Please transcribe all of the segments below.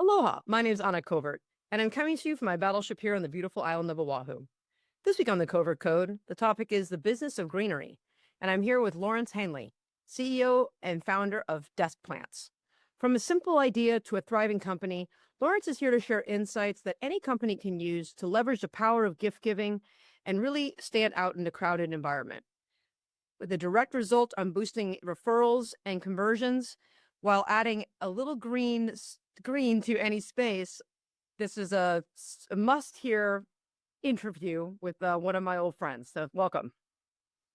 Aloha, my name's Anna Covert, and I'm coming to you from my battleship here on the beautiful island of Oahu. This week on the Covert Code, the topic is the business of greenery, and I'm here with Lawrence Hanley, CEO and founder of Desk Plants. From a simple idea to a thriving company, Lawrence is here to share insights that any company can use to leverage the power of gift giving and really stand out in a crowded environment, with a direct result on boosting referrals and conversions while adding a little green to any space. This is a must-hear interview with one of my old friends. So welcome.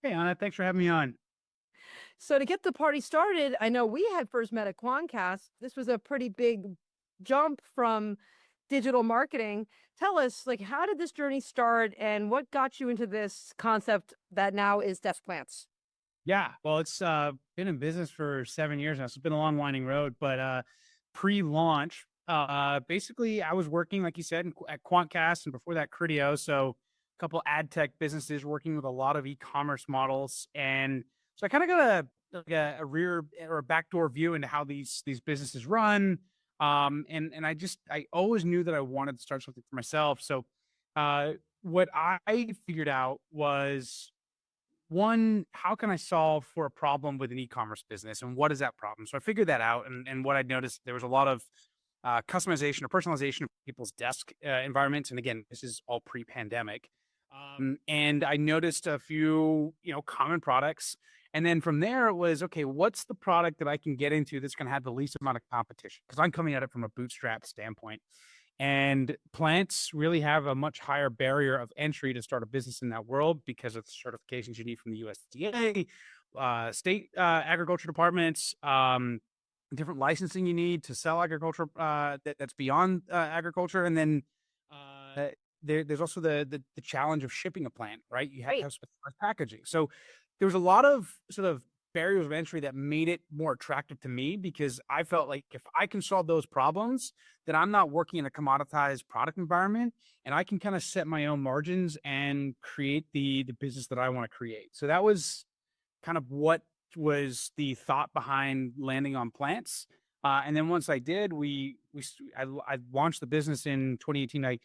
Hey, Anna, thanks for having me on. So to get the party started, I know we had first met at Quancast. This was a pretty big jump from digital marketing. Tell us, like, how did this journey start and what got you into this concept that now is Desk Plants? Yeah, well, it's been in business for 7 years now. So it's been a long, winding road. But pre-launch, basically, I was working, like you said, at Quantcast, and before that, Criteo. So a couple ad tech businesses working with a lot of e-commerce models, and so I kind of got a rear or a backdoor view into how these businesses run. And I always knew that I wanted to start something for myself. So uh, what I figured out was, one, how can I solve for a problem with an e-commerce business, and what is that problem? So I figured that out, and what I noticed, there was a lot of customization or personalization of people's desk environments. And again, this is all pre-pandemic. And I noticed a few, common products. And then from there, it was, okay, what's the product that I can get into that's going to have the least amount of competition? Because I'm coming at it from a bootstrap standpoint. And plants really have a much higher barrier of entry to start a business in that world because of the certifications you need from the USDA, state agriculture departments, different licensing you need to sell agriculture that's beyond agriculture. And then there's also the challenge of shipping a plant, right? You have to Great. have specialized packaging. So there was a lot of sort of barriers of entry that made it more attractive to me, because I felt like if I can solve those problems, then I'm not working in a commoditized product environment, and I can kind of set my own margins and create the business that I want to create. So that was kind of what was the thought behind landing on plants. And then once I did, I launched the business in 2018.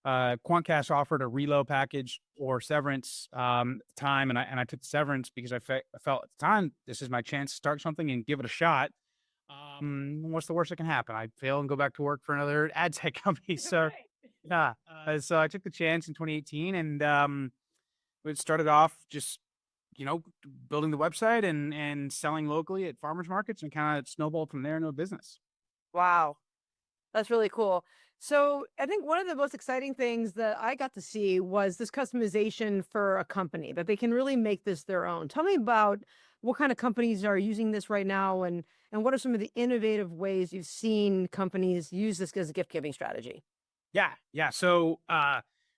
Quantcast offered a reload package or severance at the time, and I took the severance because I felt at the time, this is my chance to start something and give it a shot. What's the worst that can happen? I fail and go back to work for another ad tech company. So Right. yeah, so I took the chance in 2018, and it started off just, building the website and selling locally at farmers markets, and kind of snowballed from there into a business. Wow. That's really cool. So I think one of the most exciting things that I got to see was this customization for a company that they can really make this their own. Tell me about what kind of companies are using this right now, and what are some of the innovative ways you've seen companies use this as a gift giving strategy? Yeah, yeah. So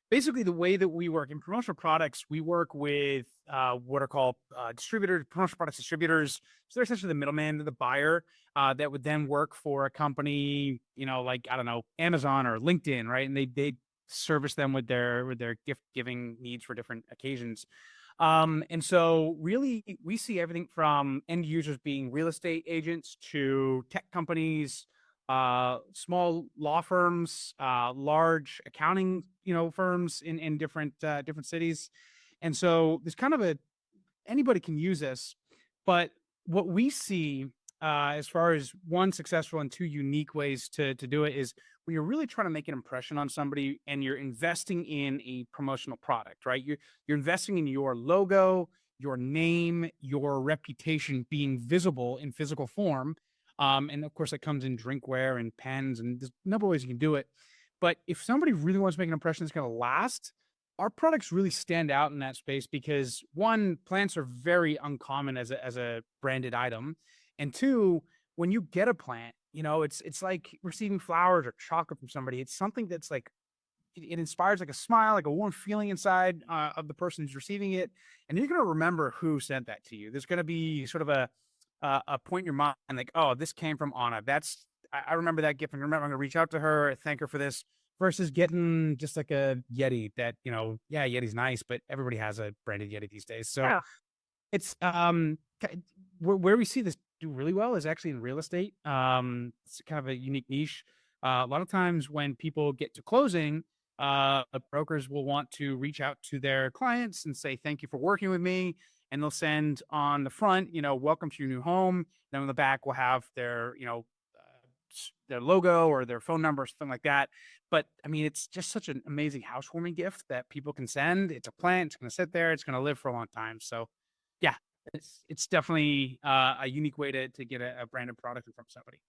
basically, the way that we work in promotional products, we work with what are called distributors, promotional products distributors. So they're essentially the middleman to the buyer that would then work for a company, like, I don't know, Amazon or LinkedIn, right? And they service them with their gift giving needs for different occasions. And so really, we see everything from end users being real estate agents to tech companies, small law firms, large accounting, firms in different cities. And so there's kind of anybody can use this. But what we see, as far as one, successful, and two, unique ways to do it, is when you're really trying to make an impression on somebody and you're investing in a promotional product, right? You're investing in your logo, your name, your reputation being visible in physical form. And of course, that comes in drinkware and pens, and there's a number of ways you can do it. But if somebody really wants to make an impression that's going to last, our products really stand out in that space because, one, plants are very uncommon as a branded item, and two, when you get a plant, it's like receiving flowers or chocolate from somebody. It's something that's like, it inspires like a smile, like a warm feeling inside of the person who's receiving it, and you're going to remember who sent that to you. There's going to be sort of a point in your mind, like, oh, this came from Anna. I remember that gift, and remember, I'm going to reach out to her, thank her for this, versus getting just like a Yeti that, yeah, Yeti's nice, but everybody has a branded Yeti these days. So Yeah. it's where we see this do really well is actually in real estate. It's kind of a unique niche. A lot of times when people get to closing, brokers will want to reach out to their clients and say, "Thank you for working with me." And they'll send on the front, "Welcome to your new home." Then on the back, we'll have their, their logo or their phone number, or something like that. But I mean, it's just such an amazing housewarming gift that people can send. It's a plant. It's going to sit there. It's going to live for a long time. So, yeah, it's definitely a unique way to get a branded product in front of somebody.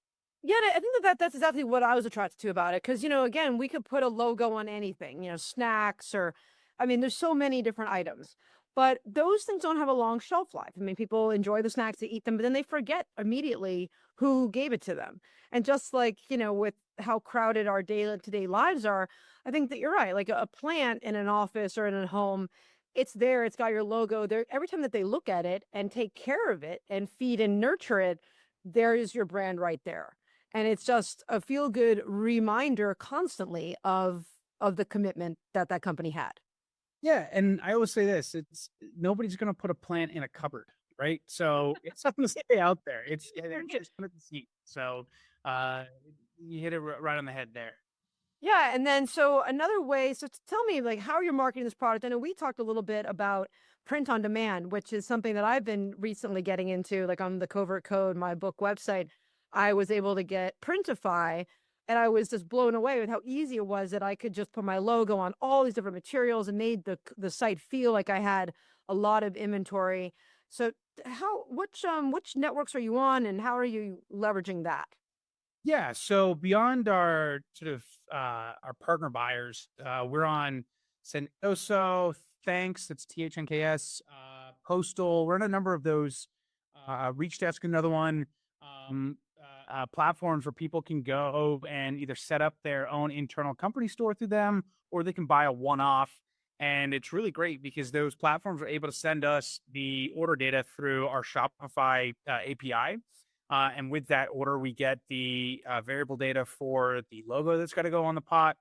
Yeah, I think that's exactly what I was attracted to about it. Because again, we could put a logo on anything, snacks or, I mean, there's so many different items, but those things don't have a long shelf life. I mean, people enjoy the snacks, they eat them, but then they forget immediately who gave it to them. And just like, with how crowded our day-to-day lives are, I think that you're right. Like a plant in an office or in a home, it's there, it's got your logo there. Every time that they look at it and take care of it and feed and nurture it, there is your brand right there. And it's just a feel good reminder constantly of the commitment that that company had. Yeah, and I always say this, it's nobody's gonna put a plant in a cupboard, right? So, it's not gonna stay out there. It's just gonna see. So, uh, you hit it right on the head there. Yeah, and then so another way, so tell me, like, how are you marketing this product? I know we talked a little bit about print on demand, which is something that I've been recently getting into, like on the Covert Code, my book website. I was able to get Printify, and I was just blown away with how easy it was that I could just put my logo on all these different materials and made the site feel like I had a lot of inventory. So how which networks are you on, and how are you leveraging that? Yeah, so beyond our sort of, our partner buyers, we're on Sendoso, Thanks, that's THNKS, Postal. We're on a number of those, Reach Desk, another one, platforms where people can go and either set up their own internal company store through them, or they can buy a one-off. And it's really great because those platforms are able to send us the order data through our Shopify API. And with that order, we get the variable data for the logo that's got to go on the pot.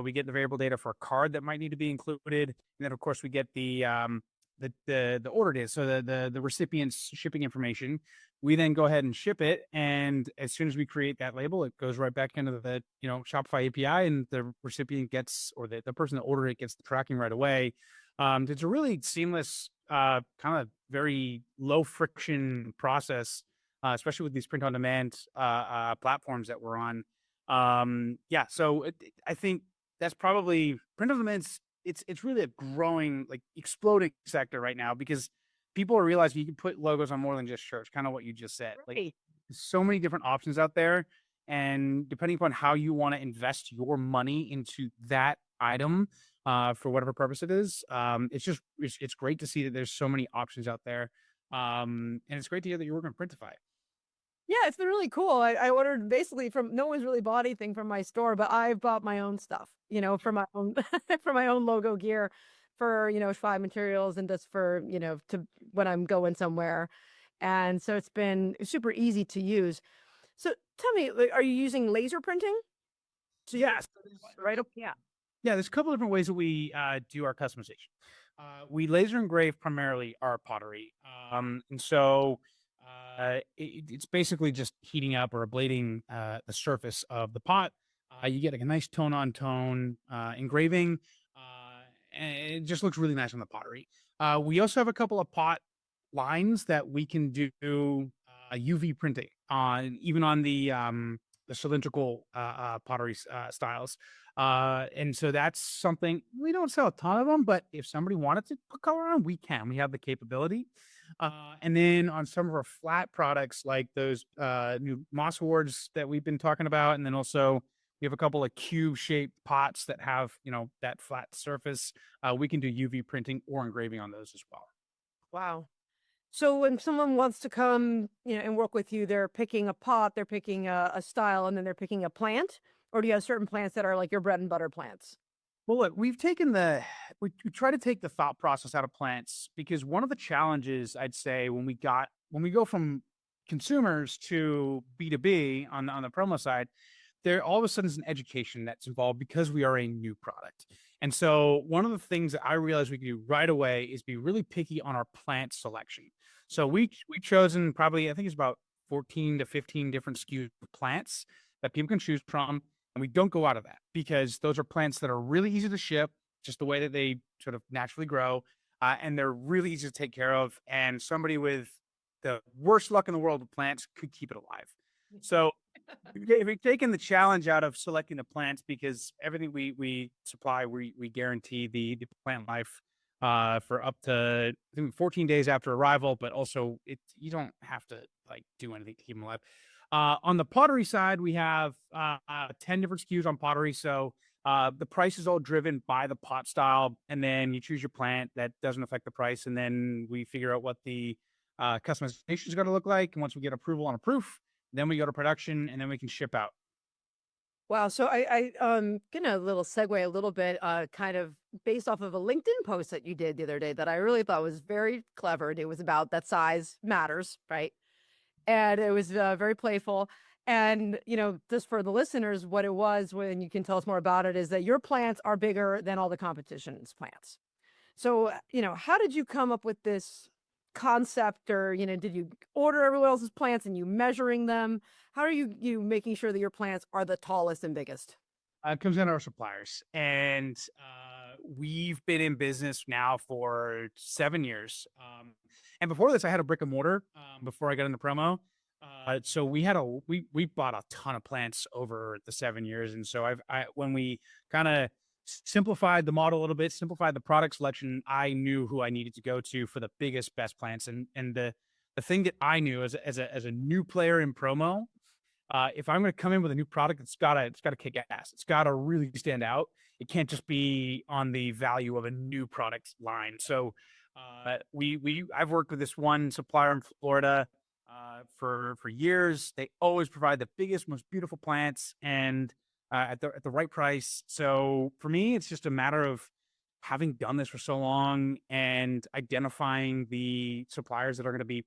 We get the variable data for a card that might need to be included, and then of course we get the order data, so the recipient's shipping information. We then go ahead and ship it, and as soon as we create that label, it goes right back into the Shopify API, and the recipient gets, or the person that ordered it gets the tracking right away. It's a really seamless, kind of very low friction process, especially with these print on demand platforms that we're on. Yeah, so I think that's probably print on demand's, it's really a growing, like exploding sector right now because people are realizing you can put logos on more than just shirts, kind of what you just said. Like, Right. there's so many different options out there. And depending upon how you want to invest your money into that item, for whatever purpose it is, it's great to see that there's so many options out there. And it's great to hear that you're working on Printify. Yeah, it's been really cool. I ordered basically from no one's really bought anything from my store, but I've bought my own stuff, for my own for my own logo gear, for, Schwab materials and just for, to when I'm going somewhere. And so it's been super easy to use. So tell me, like, are you using laser printing? So yeah, Right up, yeah. yeah, there's a couple different ways that we do our customization. We laser engrave primarily our pottery, and so it's basically just heating up or ablating the surface of the pot. You get like a nice tone on tone engraving, and it just looks really nice on the pottery. We also have a couple of pot lines that we can do UV printing on, even on the cylindrical pottery styles. And so that's something we don't sell a ton of them, but if somebody wanted to put color on, we can. We have the capability. And then on some of our flat products, like those new moss awards that we've been talking about, and then also we have a couple of cube shaped pots that have that flat surface. We can do UV printing or engraving on those as well. Wow. So when someone wants to come, and work with you, they're picking a pot, they're picking a style, and then they're picking a plant? Or do you have certain plants that are like your bread and butter plants? Well, look, we've taken we try to take the thought process out of plants because one of the challenges I'd say when we go from consumers to B2B on the promo side, there all of a sudden is an education that's involved because we are a new product. And so one of the things that I realized we can do right away is be really picky on our plant selection. So we've chosen probably, I think it's about 14 to 15 different SKUs of plants that people can choose from. And we don't go out of that because those are plants that are really easy to ship, just the way that they sort of naturally grow. And they're really easy to take care of. And somebody with the worst luck in the world with plants could keep it alive. So we've taken the challenge out of selecting the plants because everything we supply, we guarantee the plant life for up to I think 14 days after arrival, but also you don't have to like do anything to keep them alive. On the pottery side, we have 10 different SKUs on pottery. So the price is all driven by the pot style, and then you choose your plant that doesn't affect the price, and then we figure out what the customization is going to look like. And once we get approval on a proof, then we go to production, and then we can ship out. Wow. So I gonna little segue a little bit, kind of based off of a LinkedIn post that you did the other day that I really thought was very clever. And it was about that size matters, right? And it was very playful. And just for the listeners, what it was, when you can tell us more about it, is that your plants are bigger than all the competition's plants. So, how did you come up with this concept, or, did you order everyone else's plants and you measuring them? How are you making sure that your plants are the tallest and biggest? It comes down to our suppliers, and we've been in business now for 7 years. And before this, I had a brick and mortar. Before I got into promo, so we bought a ton of plants over the 7 years, and so when we kind of simplified the model a little bit, simplified the product selection, I knew who I needed to go to for the biggest, best plants, and the thing that I knew as a new player in promo, if I'm going to come in with a new product, it's gotta kick ass. It's gotta really stand out. It can't just be on the value of a new product line. So, I've worked with this one supplier in Florida for years. They always provide the biggest, most beautiful plants, and at the right price. So for me, it's just a matter of having done this for so long and identifying the suppliers that are going to be,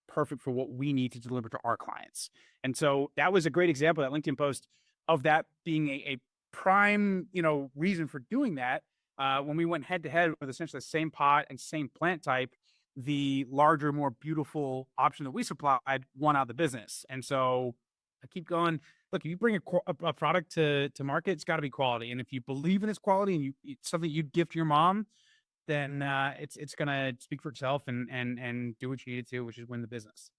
perfect for what we need to deliver to our clients. And so that was a great example, that LinkedIn post, of that being a prime, reason for doing that. When we went head to head with essentially the same pot and same plant type, the larger, more beautiful option that we supplied won out the business. And so I keep going. Look, if you bring a product to market, it's got to be quality. And if you believe in its quality and it's something you'd give to your mom, then it's gonna speak for itself and do what you need it to, which is win the business.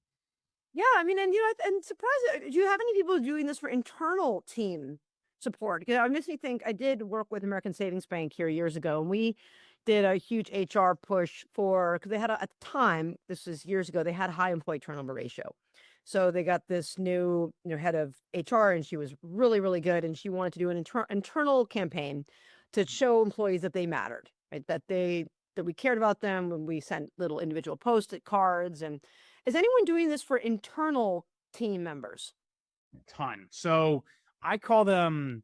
Yeah, I mean, and and surprised. Do you have any people doing this for internal team support? Because it makes me think. I did work with American Savings Bank here years ago, and we did a huge HR push for, because they had at the time, this was years ago, they had a high employee turnover ratio. So they got this new head of HR, and she was really really good, and she wanted to do an internal campaign to show employees that they mattered, right? That we cared about them, when we sent little individual post-it cards. And is anyone doing this for internal team members? A ton. So I call them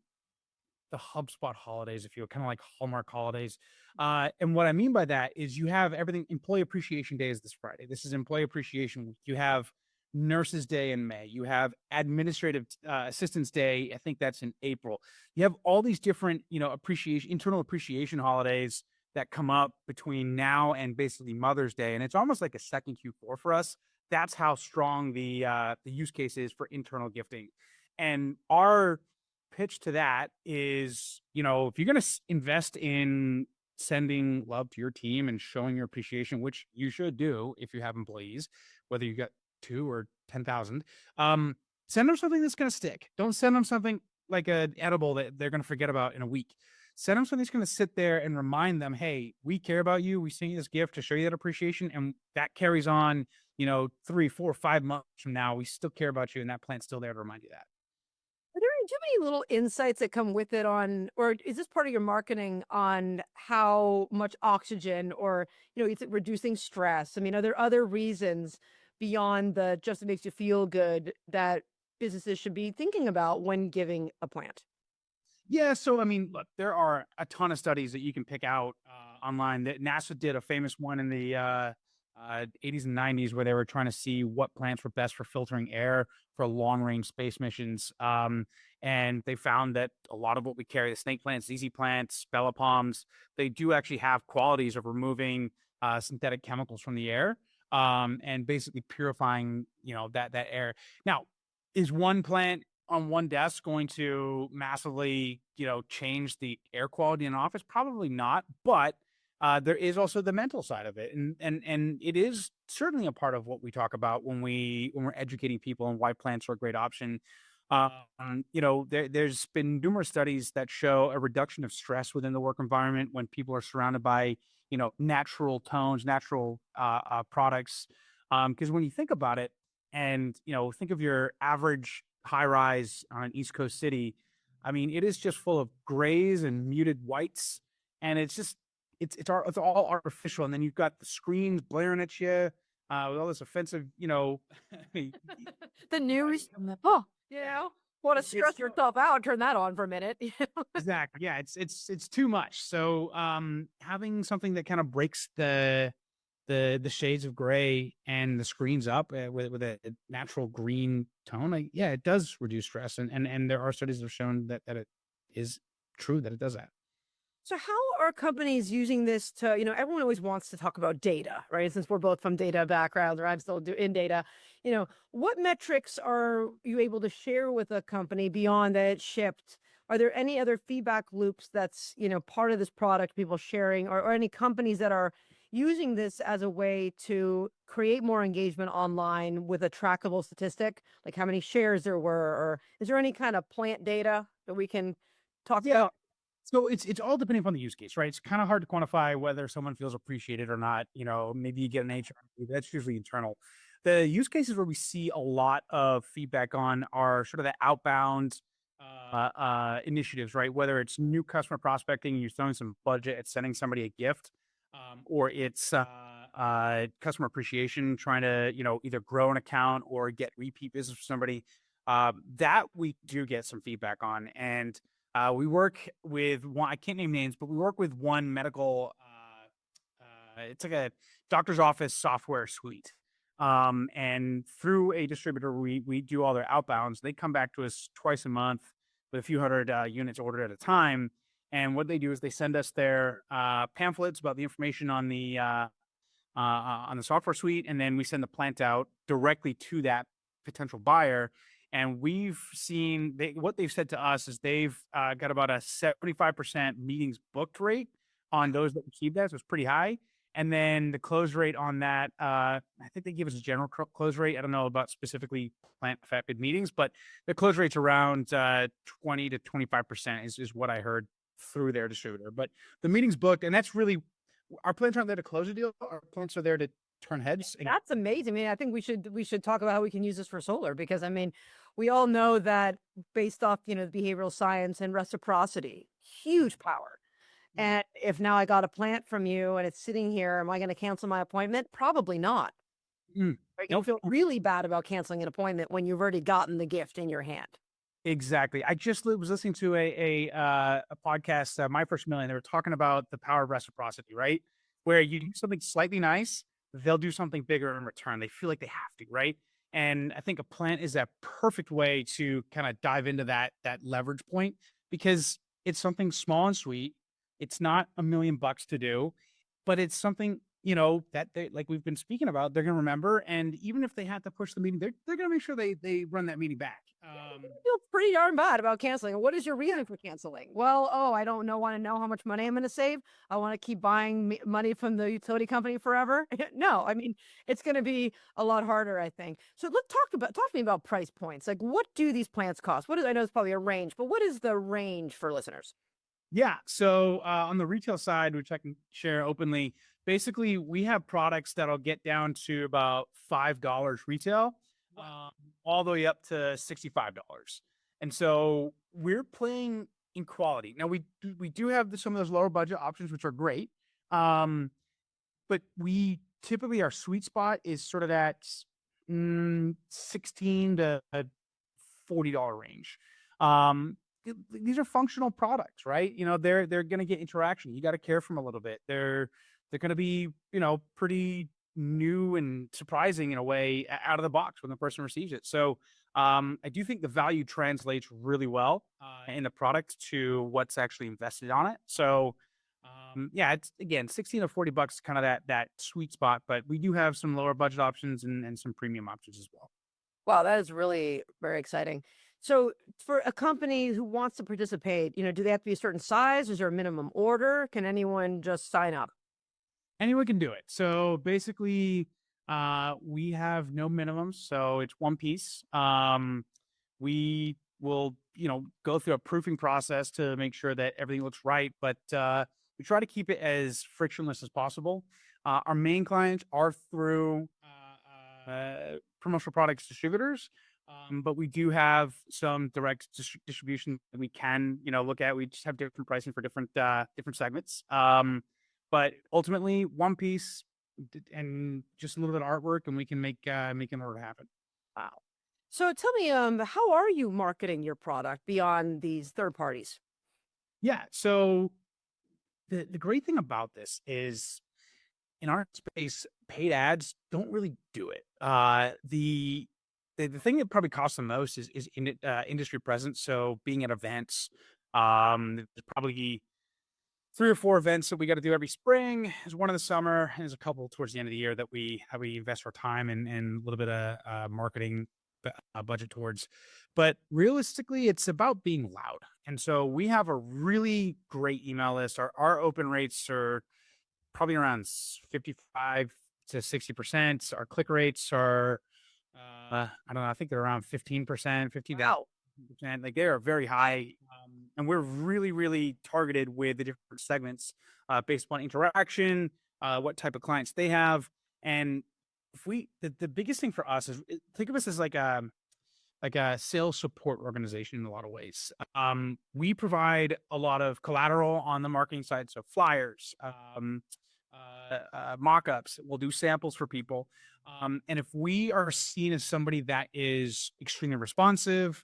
the HubSpot holidays, if you will, kind of like Hallmark holidays. And what I mean by that is you have everything. Employee Appreciation Day is this Friday. This is Employee Appreciation Week. You have Nurses Day in May. You have Administrative Assistance Day. I think that's in April. You have all these different, internal appreciation holidays that come up between now and basically Mother's Day, and it's almost like a second Q4 for us. That's how strong the use case is for internal gifting. And our pitch to that is, if you're going to invest in sending love to your team and showing your appreciation, which you should do if you have employees, whether you got two or 10,000, send them something that's going to stick. Don't send them something like an edible that they're going to forget about in a week. Send them something that's going to sit there and remind them, hey, we care about you. We sent you this gift to show you that appreciation. And that carries on, 3, 4, 5 months from now. We still care about you, and that plant's still there to remind you that. Are there too many little insights that come with it, or is this part of your marketing, on how much oxygen, or, is it reducing stress? I mean, are there other reasons beyond the just it makes you feel good that businesses should be thinking about when giving a plant? Yeah, so I mean, look, there are a ton of studies that you can pick out online. That NASA did a famous one in the 80s and 90s, where they were trying to see what plants were best for filtering air for long-range space missions. And they found that a lot of what we carry, the snake plants, ZZ plants, Bella palms, they do actually have qualities of removing synthetic chemicals from the air, and basically purifying, that air. Now, is one plant on one desk going to massively, change the air quality in an office? Probably not. But there is also the mental side of it, and it is certainly a part of what we talk about when we're educating people on why plants are a great option. There's been numerous studies that show a reduction of stress within the work environment when people are surrounded by, natural tones, natural products. Because when you think about it, and think of your average high rise on an East Coast city, I mean, it is just full of grays and muted whites, and it's all artificial. And then you've got the screens blaring at you with all this offensive, The news. Oh, want to it's stress yourself out? Turn that on for a minute. exactly. Yeah, it's too much. So having something that kind of breaks the shades of gray and the screens up with a natural green tone, like, yeah, it does reduce stress. And there are studies that have shown that it is true that it does that. So how are companies using this to, everyone always wants to talk about data, right? Since we're both from data backgrounds, or I'm still in data, what metrics are you able to share with a company beyond that it's shipped? Are there any other feedback loops that's, part of this product, people sharing, or any companies that are using this as a way to create more engagement online with a trackable statistic, like how many shares there were, or is there any kind of plant data that we can talk Yeah. about? So it's all depending upon the use case, right? It's kind of hard to quantify whether someone feels appreciated or not. Maybe you get an HR, that's usually internal. The use cases where we see a lot of feedback on are sort of the outbound initiatives, right? Whether it's new customer prospecting, you're throwing some budget at sending somebody a gift, or it's customer appreciation, trying to either grow an account or get repeat business for somebody. That we do get some feedback on, and we work with one. I can't name names, but we work with one medical. It's like a doctor's office software suite. And through a distributor, we do all their outbounds. They come back to us twice a month with a few hundred units ordered at a time. And what they do is they send us their pamphlets about the information on the software suite, and then we send the plant out directly to that potential buyer. And we've seen what they've said to us is they've got about a 75% meetings booked rate on those that receive that. So it's pretty high. And then the close rate on that, I think they give us a general close rate. I don't know about specifically plant affected meetings, but the close rate's around 20 to 25% is what I heard through their distributor. But the meetings booked, and that's really, our plants aren't there to close a deal. Our plants are there to turn heads. That's amazing. I mean, I think we should talk about how we can use this for solar, because I mean, we all know that based off, the behavioral science and reciprocity, huge power. And if now I got a plant from you and it's sitting here, am I going to cancel my appointment? Probably not. Mm. Right? You Nope. feel really bad about canceling an appointment when you've already gotten the gift in your hand. Exactly. I just was listening to a podcast, My First Million. They were talking about the power of reciprocity, right? Where you do something slightly nice, they'll do something bigger in return. They feel like they have to, right? And I think a plant is that perfect way to kind of dive into that leverage point, because it's something small and sweet. It's not $1 million to do, but it's something that they, like we've been speaking about, they're gonna remember. And even if they had to push the meeting, they're gonna make sure they run that meeting back. You feel pretty darn bad about canceling. What is your reason for canceling? Well, I don't know. Want to know how much money I'm going to save? I want to keep buying money from the utility company forever. No, I mean, it's going to be a lot harder, I think. So let's talk to me about price points. Like, what do these plants cost? I know it's probably a range, but what is the range for listeners? Yeah. So on the retail side, which I can share openly, basically we have products that'll get down to about $5 retail, all the way up to $65. And so we're playing in quality. Now we do have some of those lower budget options, which are great. Um, but we typically, our sweet spot is sort of that 16 to $40 range. These are functional products, right? They're going to get interaction. You got to care for them a little bit. They're going to be, pretty new and surprising in a way out of the box when the person receives it. So I do think the value translates really well in the product to what's actually invested on it. So yeah, it's again $16 to $40, kind of that sweet spot. But we do have some lower budget options and some premium options as well. Wow, that is really very exciting. So for a company who wants to participate, do they have to be a certain size? Is there a minimum order? Can anyone just sign up? Anyone can do it. So basically, we have no minimums, so it's one piece. We will, go through a proofing process to make sure that everything looks right, but we try to keep it as frictionless as possible. Our main clients are through promotional products distributors, but we do have some direct distribution that we can, look at. We just have different pricing for different segments. But ultimately, one piece and just a little bit of artwork, and we can make an order happen. Wow. So tell me, how are you marketing your product beyond these third parties? Yeah. So the great thing about this is in our space, paid ads don't really do it. The thing that probably costs the most is industry presence. So being at events, there's probably 3 or 4 events that we gotta do every spring. There's one in the summer, and there's a couple towards the end of the year that we invest our time and a little bit of, marketing budget towards. But realistically, it's about being loud, and so we have a really great email list. Our open rates are probably around 55 to 60%. Our click rates are, I don't know, I think they're around 15%, 15 to Wow. 10%. Like they are very high. And we're really, really targeted with the different segments based upon interaction, what type of clients they have. And if the biggest thing for us is think of us as like a sales support organization in a lot of ways. We provide a lot of collateral on the marketing side, so flyers, mock-ups. We'll do samples for people, and if we are seen as somebody that is extremely responsive,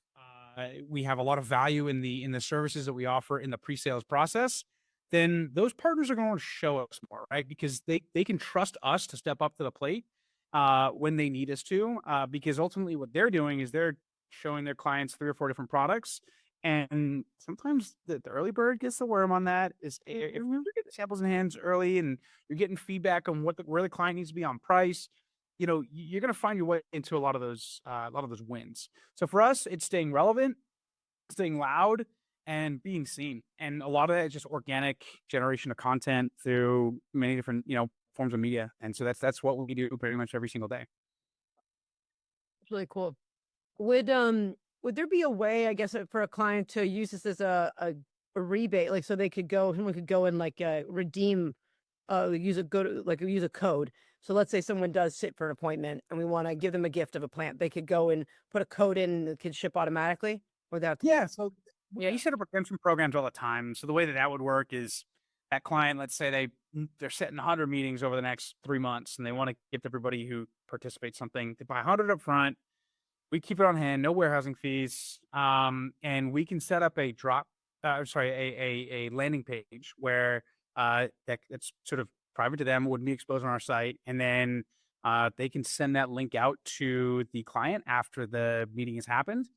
we have a lot of value in the services that we offer in the pre-sales process. Then those partners are going to show us more, right? Because they can trust us to step up to the plate when they need us to, because ultimately what they're doing is they're showing their clients 3 or 4 different products. And sometimes the early bird gets the worm on that. Is if you're getting samples in hands early and you're getting feedback on where the client needs to be on price, you're going to find your way into a lot of those wins. So for us, it's staying relevant, staying loud, and being seen. And a lot of that is just organic generation of content through many different forms of media. And so that's what we do pretty much every single day. It's really cool. Would there be a way, I guess, for a client to use this as a rebate, like so they could go, someone could go and like redeem, use a code. So let's say someone does sit for an appointment and we want to give them a gift of a plant. They could go and put a code in and it could ship automatically without. Yeah. So yeah, you Yeah. set up redemption programs all the time. So the way that that would work is that client, let's say they're setting 100 meetings over the next 3 months, and they want to gift everybody who participates something. They buy 100 up front. We keep it on hand, no warehousing fees, and we can set up a a landing page where that's sort of private to them, wouldn't be exposed on our site, and then they can send that link out to the client after the meeting has happened.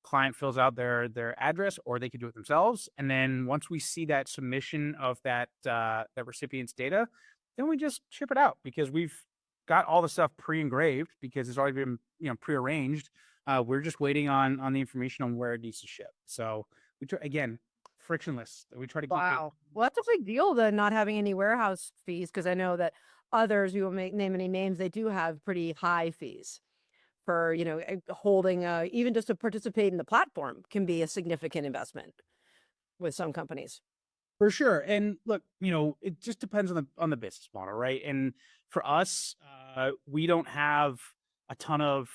Client fills out their address, or they can do it themselves, and then once we see that submission of that recipient's data, then we just ship it out because we've got all the stuff pre-engraved because it's already been prearranged. We're just waiting on the information on where it needs to ship. So we try again, frictionless. We try to keep it. Wow. Well, that's a big deal then, not having any warehouse fees, because I know that others, we won't name any names, they do have pretty high fees for, holding, even just to participate in the platform can be a significant investment with some companies. For sure. And look, it just depends on the business model, right? And for us, we don't have a ton of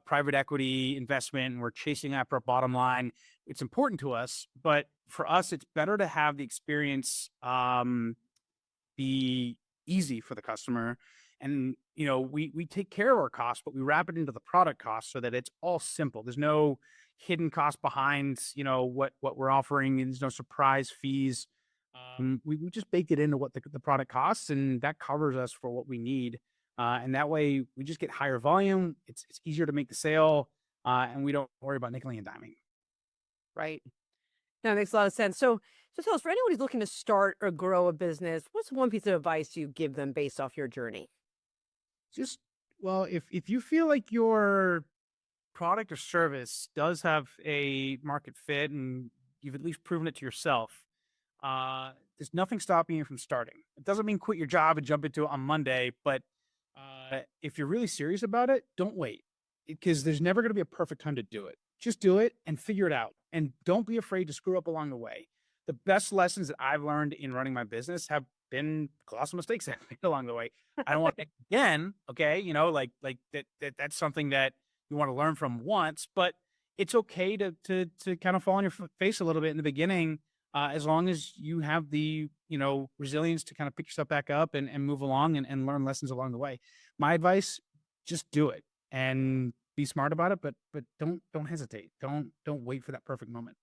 private equity investment, and we're chasing after a bottom line. It's important to us, but for us, it's better to have the experience be easy for the customer. And we take care of our costs, but we wrap it into the product cost so that it's all simple. There's no hidden cost behind what we're offering, and there's no surprise fees. We just baked it into what the product costs, and that covers us for what we need. And that way we just get higher volume. It's easier to make the sale, and we don't worry about nickel and diming. Right. That makes a lot of sense. So tell us, for anyone who's looking to start or grow a business, what's one piece of advice you give them based off your journey? Just well, if you feel like you're product or service does have a market fit and you've at least proven it to yourself, there's nothing stopping you from starting. It doesn't mean quit your job and jump into it on Monday, but if you're really serious about it, don't wait because there's never going to be a perfect time to do it. Just do it and figure it out. And don't be afraid to screw up along the way. The best lessons that I've learned in running my business have been colossal mistakes that I've made along the way. I don't want to again, okay, that's something that you want to learn from once, but it's okay to kind of fall on your face a little bit in the beginning, as long as you have the resilience to kind of pick yourself back up and move along and learn lessons along the way. My advice: just do it and be smart about it, but don't hesitate. Don't wait for that perfect moment.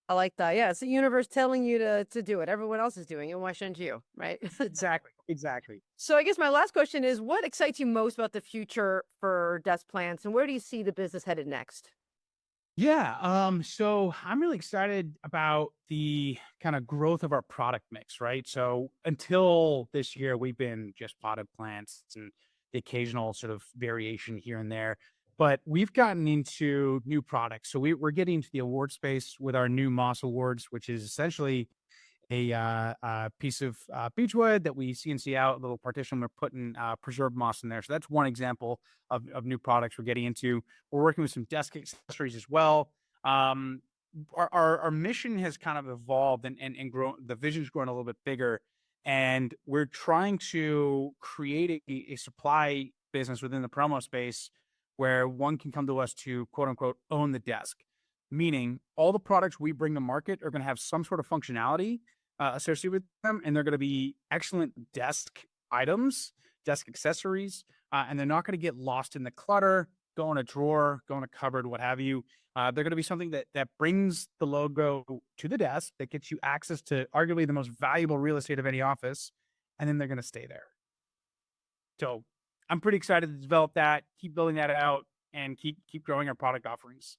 I like that. Yeah, it's the universe telling you to do it. Everyone else is doing it. Why shouldn't you? Right. Exactly. Exactly. So I guess my last question is, what excites you most about the future for desk plants, and where do you see the business headed next? Yeah. So I'm really excited about the kind of growth of our product mix, right? So until this year, we've been just potted plants and the occasional sort of variation here and there. But we've gotten into new products. So we're getting into the award space with our new Moss Awards, which is essentially a piece of beechwood that we CNC out, a little partition. We're putting preserved moss in there. So that's one example of new products we're getting into. We're working with some desk accessories as well. Our mission has kind of evolved and grown. The vision's grown a little bit bigger, and we're trying to create a supply business within the promo space where one can come to us to quote unquote own the desk, meaning all the products we bring to market are going to have some sort of functionality associated with them, and they're going to be excellent desk items, desk accessories, and they're not going to get lost in the clutter, go in a drawer, go in a cupboard, what have you. They're going to be something that brings the logo to the desk, that gets you access to arguably the most valuable real estate of any office, and then they're going to stay there. So I'm pretty excited to develop that, keep building that out, and keep growing our product offerings.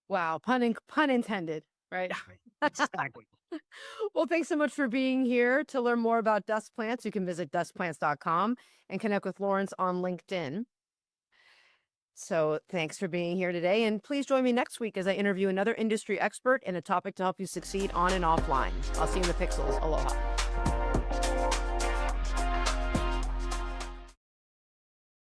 Wow, pun intended, right? Exactly. Well, thanks so much for being here. To learn more about Dust Plants, you can visit dustplants.com and connect with Lawrence on LinkedIn. So thanks for being here today. And please join me next week as I interview another industry expert in a topic to help you succeed on and offline. I'll see you in the pixels. Aloha.